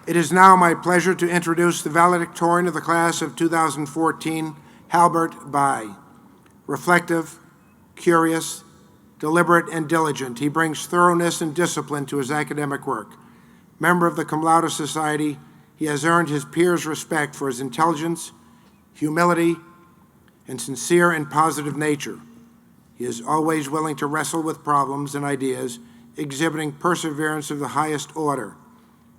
It is now my pleasure to introduce the valedictorian of the class of 2014, Halbert Bai. Reflective, curious, deliberate, and diligent, he brings thoroughness and discipline to his academic work. Member of the Cum Laude Society, he has earned his peers' respect for his intelligence, humility, and sincere and positive nature. He is always willing to wrestle with problems and ideas, exhibiting perseverance of the highest order.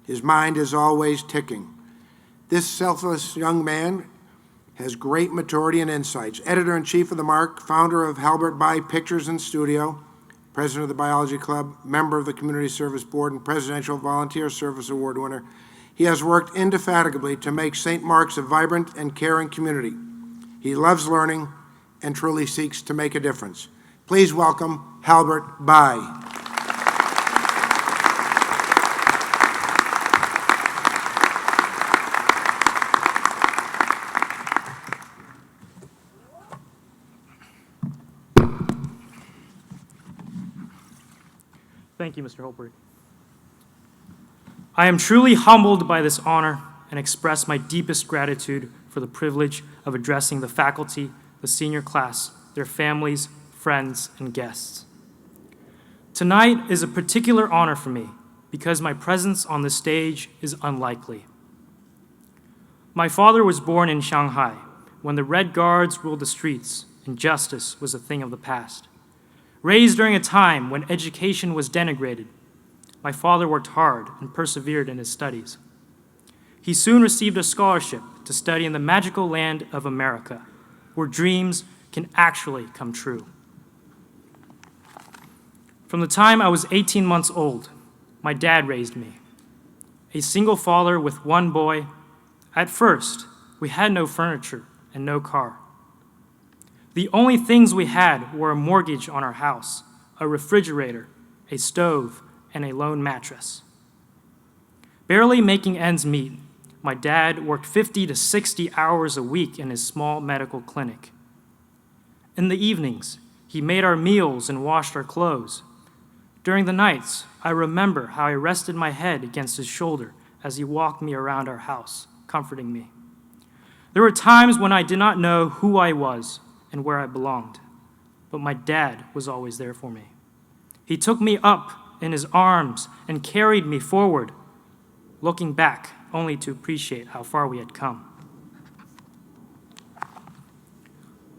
His mind is always ticking. This selfless young man has great maturity and insights. Editor-in-chief of The Mark, founder of Halbert Bai Pictures and Studio, president of the Biology Club, member of the Community Service Board, and Presidential Volunteer Service Award winner, he has worked indefatigably to make St. Mark's a vibrant and caring community. He loves learning and truly seeks to make a difference. Please welcome Halbert Bai. Thank you, Mr. Halbert. I am truly humbled by this honor and express my deepest gratitude for the privilege of addressing the faculty, the senior class, their families, friends, and guests. Tonight is a particular honor for me because my presence on the stage is unlikely. My father was born in Shanghai when the Red Guards ruled the streets and justice was a thing of the past. Raised during a time when education was denigrated, my father worked hard and persevered in his studies. He soon received a scholarship to study in the magical land of America, where dreams can actually come true. From the time I was 18 months old, my dad raised me. A single father with one boy, at first, we had no furniture and no car. The only things we had were a mortgage on our house, a refrigerator, a stove, and a lone mattress. Barely making ends meet, my dad worked 50 to 60 hours a week in his small medical clinic. In the evenings, he made our meals and washed our clothes. During the nights, I remember how I rested my head against his shoulder as he walked me around our house, comforting me. There were times when I did not know who I was and where I belonged, but my dad was always there for me. He took me up in his arms and carried me forward, looking back only to appreciate how far we had come.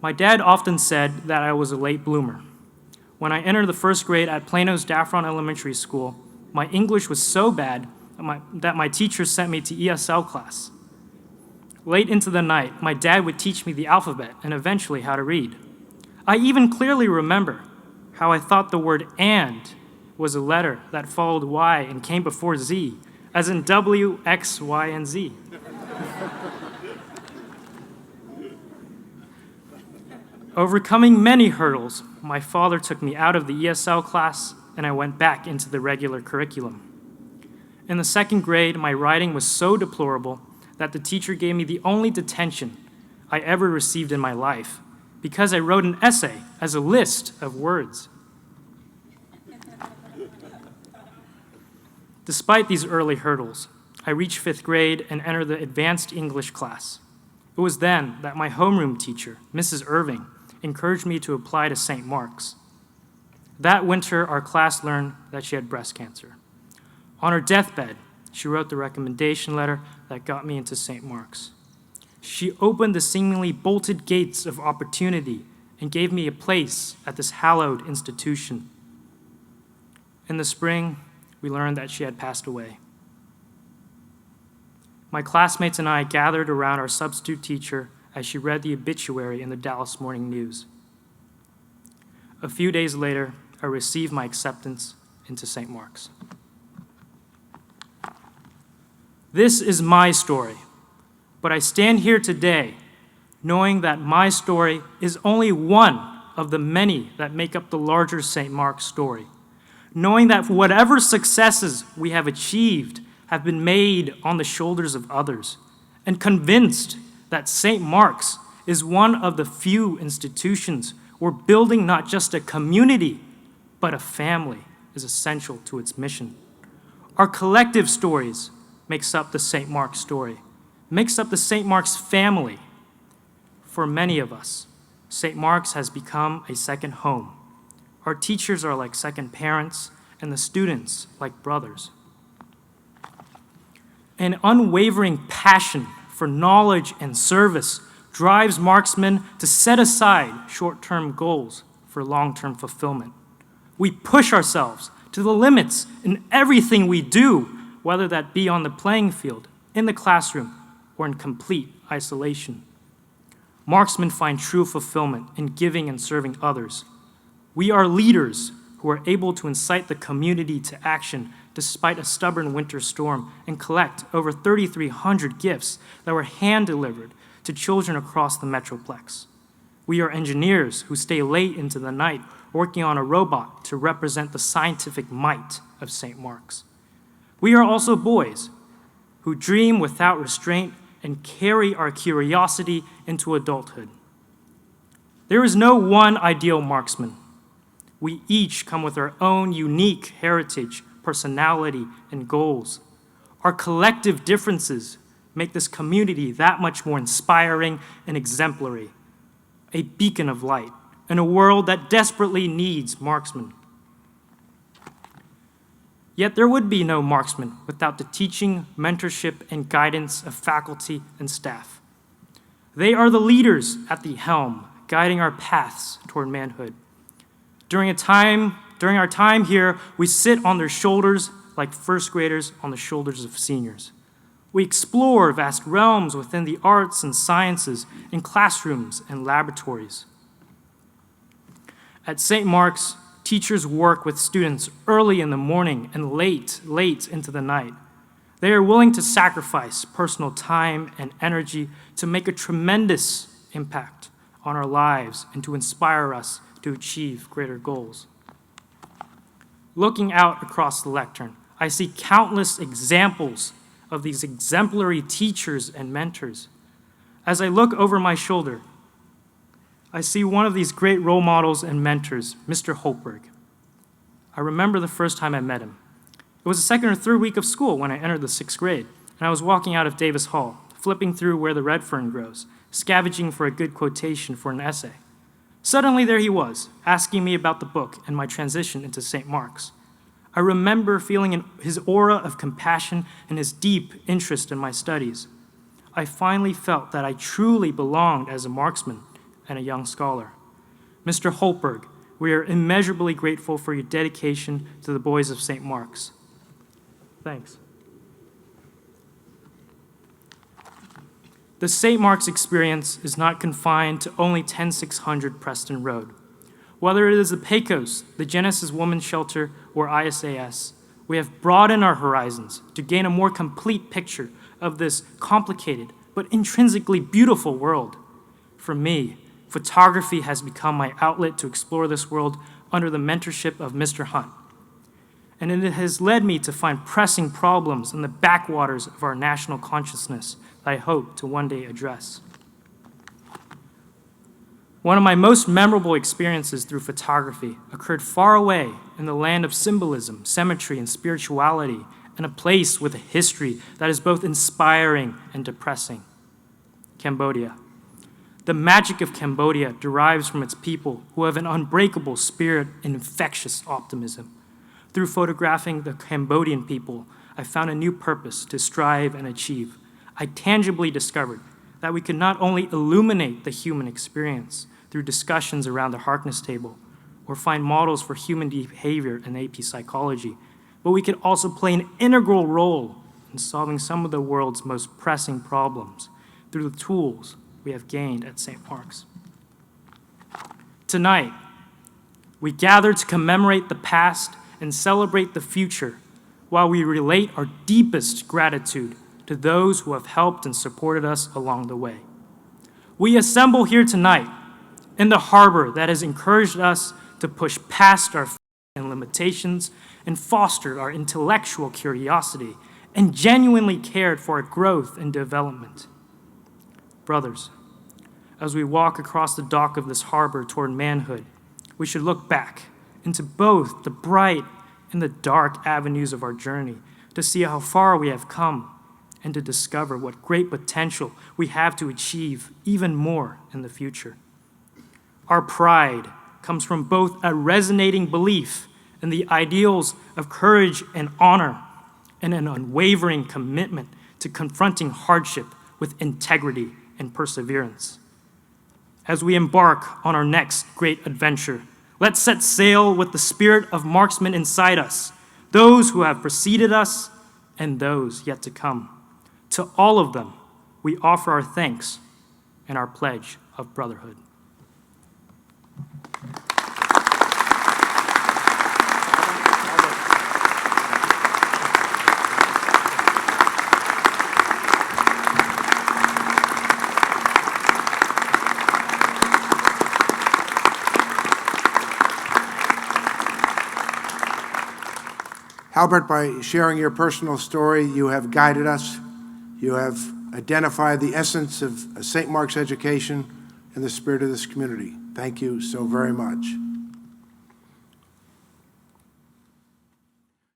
My dad often said that I was a late bloomer. When I entered the first grade at Plano's Daffron Elementary School, my English was so bad that my teacher sent me to ESL class. Late into the night, my dad would teach me the alphabet and eventually how to read. I even clearly remember how I thought the word "and" was a letter that followed Y and came before Z, as in W, X, Y, and Z. Overcoming many hurdles, my father took me out of the ESL class and I went back into the regular curriculum. In the second grade, my writing was so deplorable that the teacher gave me the only detention I ever received in my life because I wrote an essay as a list of words. Despite these early hurdles, I reached fifth grade and entered the advanced English class. It was then that my homeroom teacher, Mrs. Irving, encouraged me to apply to St. Mark's. That winter, our class learned that she had breast cancer. On her deathbed, she wrote the recommendation letter that got me into St. Mark's. She opened the seemingly bolted gates of opportunity and gave me a place at this hallowed institution. In the spring, we learned that she had passed away. My classmates and I gathered around our substitute teacher as she read the obituary in the Dallas Morning News. A few days later, I received my acceptance into St. Mark's. This is my story, but I stand here today knowing that my story is only one of the many that make up the larger St. Mark's story. Knowing that whatever successes we have achieved have been made on the shoulders of others, and convinced that St. Mark's is one of the few institutions where building not just a community, but a family is essential to its mission. Our collective stories makes up the St. Mark's story, makes up the St. Mark's family. For many of us, St. Mark's has become a second home. Our teachers are like second parents, and the students like brothers. An unwavering passion for knowledge and service drives marksmen to set aside short-term goals for long-term fulfillment. We push ourselves to the limits in everything we do, whether that be on the playing field, in the classroom, or in complete isolation. Marksmen find true fulfillment in giving and serving others. We are leaders who are able to incite the community to action despite a stubborn winter storm and collect over 3,300 gifts that were hand-delivered to children across the Metroplex. We are engineers who stay late into the night working on a robot to represent the scientific might of St. Mark's. We are also boys who dream without restraint and carry our curiosity into adulthood. There is no one ideal marksman. We each come with our own unique heritage, personality, and goals. Our collective differences make this community that much more inspiring and exemplary, a beacon of light in a world that desperately needs marksmen. Yet there would be no marksman without the teaching, mentorship, and guidance of faculty and staff. They are the leaders at the helm, guiding our paths toward manhood. During our time here, we sit on their shoulders like first graders on the shoulders of seniors. We explore vast realms within the arts and sciences in classrooms and laboratories. At St. Mark's, teachers work with students early in the morning and late into the night. They are willing to sacrifice personal time and energy to make a tremendous impact on our lives and to inspire us to achieve greater goals. Looking out across the lectern, I see countless examples of these exemplary teachers and mentors. As I look over my shoulder, I see one of these great role models and mentors, Mr. Halbert. I remember the first time I met him. It was the second or third week of school when I entered the 6th grade, and I was walking out of Davis Hall, flipping through Where the Red Fern Grows, scavenging for a good quotation for an essay. Suddenly there he was, asking me about the book and my transition into St. Mark's. I remember feeling his aura of compassion and his deep interest in my studies. I finally felt that I truly belonged as a marksman and a young scholar. Mr. Halbert, we are immeasurably grateful for your dedication to the boys of St. Mark's. Thanks. The St. Mark's experience is not confined to only 10600 Preston Road. Whether it is the Pecos, the Genesis Women's Shelter, or ISAS, we have broadened our horizons to gain a more complete picture of this complicated but intrinsically beautiful world. For me, photography has become my outlet to explore this world under the mentorship of Mr. Hunt. And it has led me to find pressing problems in the backwaters of our national consciousness that I hope to one day address. One of my most memorable experiences through photography occurred far away in the land of symbolism, symmetry, and spirituality, in a place with a history that is both inspiring and depressing: Cambodia. The magic of Cambodia derives from its people who have an unbreakable spirit and infectious optimism. Through photographing the Cambodian people, I found a new purpose to strive and achieve. I tangibly discovered that we could not only illuminate the human experience through discussions around the Harkness table or find models for human behavior in AP psychology, but we could also play an integral role in solving some of the world's most pressing problems through the tools we have gained at St. Mark's. Tonight, we gather to commemorate the past and celebrate the future while we relate our deepest gratitude to those who have helped and supported us along the way. We assemble here tonight in the harbor that has encouraged us to push past our fears and limitations and fostered our intellectual curiosity and genuinely cared for our growth and development. Brothers, as we walk across the dock of this harbor toward manhood, we should look back into both the bright and the dark avenues of our journey to see how far we have come and to discover what great potential we have to achieve even more in the future. Our pride comes from both a resonating belief in the ideals of courage and honor and an unwavering commitment to confronting hardship with integrity and perseverance. As we embark on our next great adventure, let's set sail with the spirit of marksmen inside us, those who have preceded us and those yet to come. To all of them, we offer our thanks and our pledge of brotherhood. Halbert, by sharing your personal story, you have guided us. You have identified the essence of St. Mark's education and the spirit of this community. Thank you so very much.